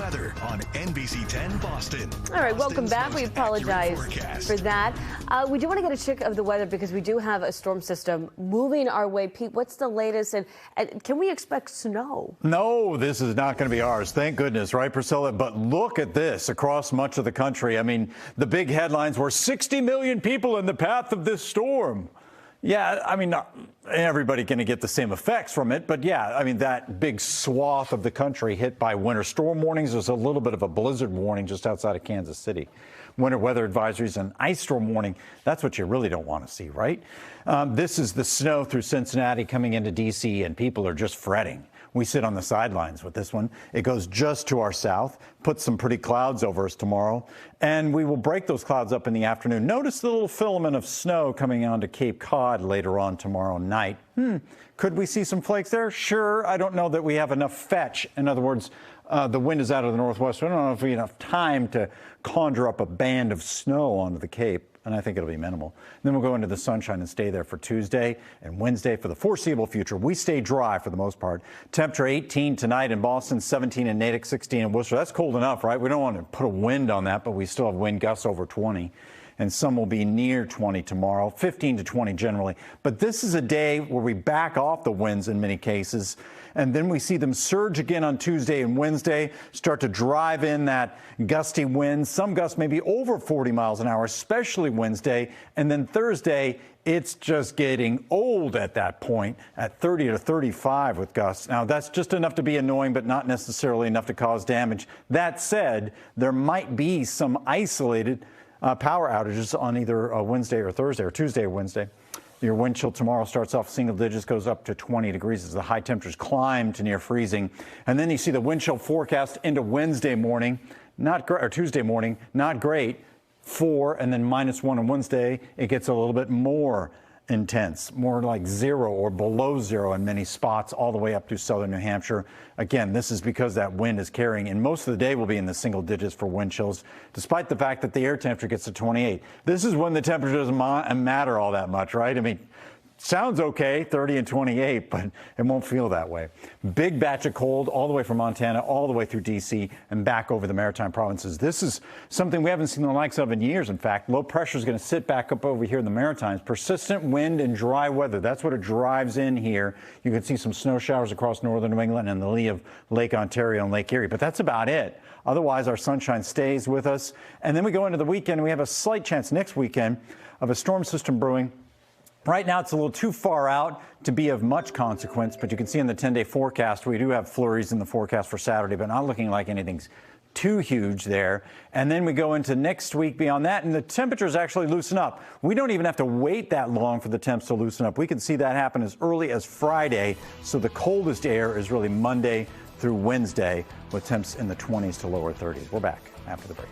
weather on NBC 10 Boston. All right, welcome back. We apologize for that. We do want to get a check of the weather because we do have a storm system moving our way. Pete, what's the latest, and can we expect snow? No, this is not going to be ours. Thank goodness, right, Priscilla? But look at this across much of the country. I mean, the big headlines were 60 million people in the path of this storm. Yeah, I mean, not everybody going to get the same effects from it. But yeah, I mean, that big swath of the country hit by winter storm warnings. There's a little bit of a blizzard warning just outside of Kansas City. Winter weather advisories and ice storm warning. That's what you really don't want to see, right? This is the snow through Cincinnati coming into D.C. and people are just fretting. We sit on the sidelines with this one. It goes just to our south, puts some pretty clouds over us tomorrow, and we will break those clouds up in the afternoon. Notice the little filament of snow coming onto Cape Cod later on tomorrow night. Could we see some flakes there? Sure. I don't know that we have enough fetch. In other words, the wind is out of the northwest. I don't know if we have enough time to conjure up a band of snow onto the Cape. And I think it'll be minimal. Then we'll go into the sunshine and stay there for Tuesday and Wednesday for the foreseeable future. We stay dry for the most part. Temperature 18 tonight in Boston, 17 in Natick, 16 in Worcester. That's cold enough, right? We don't want to put a wind on that, but we still have wind gusts over 20. And some will be near 20 tomorrow, 15 to 20 generally. But this is a day where we back off the winds in many cases. And then we see them surge again on Tuesday and Wednesday, start to drive in that gusty wind. Some gusts may be over 40 miles an hour, especially Wednesday. And then Thursday, it's just getting old at that point at 30 to 35 with gusts. Now, that's just enough to be annoying, but not necessarily enough to cause damage. That said, there might be some isolated power outages on either Wednesday or Thursday or Tuesday or Wednesday. Your wind chill tomorrow starts off single digits, goes up to 20 degrees as the high temperatures climb to near freezing. And then you see the wind chill forecast into Wednesday morning, or Tuesday morning, not great. 4 and then -1 on Wednesday. It gets a little bit more intense, more like 0 or below 0 in many spots, all the way up through southern New Hampshire. Again, this is because that wind is carrying, and most of the day will be in the single digits for wind chills, despite the fact that the air temperature gets to 28. This is when the temperature doesn't matter all that much, right? I mean, sounds okay, 30 and 28, but it won't feel that way. Big batch of cold all the way from Montana, all the way through D.C. and back over the maritime provinces. This is something we haven't seen the likes of in years, in fact. Low pressure is going to sit back up over here in the Maritimes. Persistent wind and dry weather. That's what it drives in here. You can see some snow showers across northern New England and the lee of Lake Ontario and Lake Erie, but that's about it. Otherwise, our sunshine stays with us. And then we go into the weekend, and we have a slight chance next weekend of a storm system brewing. Right now, it's a little too far out to be of much consequence, but you can see in the 10-day forecast, we do have flurries in the forecast for Saturday, but not looking like anything's too huge there. And then we go into next week beyond that, and the temperatures actually loosen up. We don't even have to wait that long for the temps to loosen up. We can see that happen as early as Friday, so the coldest air is really Monday through Wednesday with temps in the 20s to lower 30s. We're back after the break.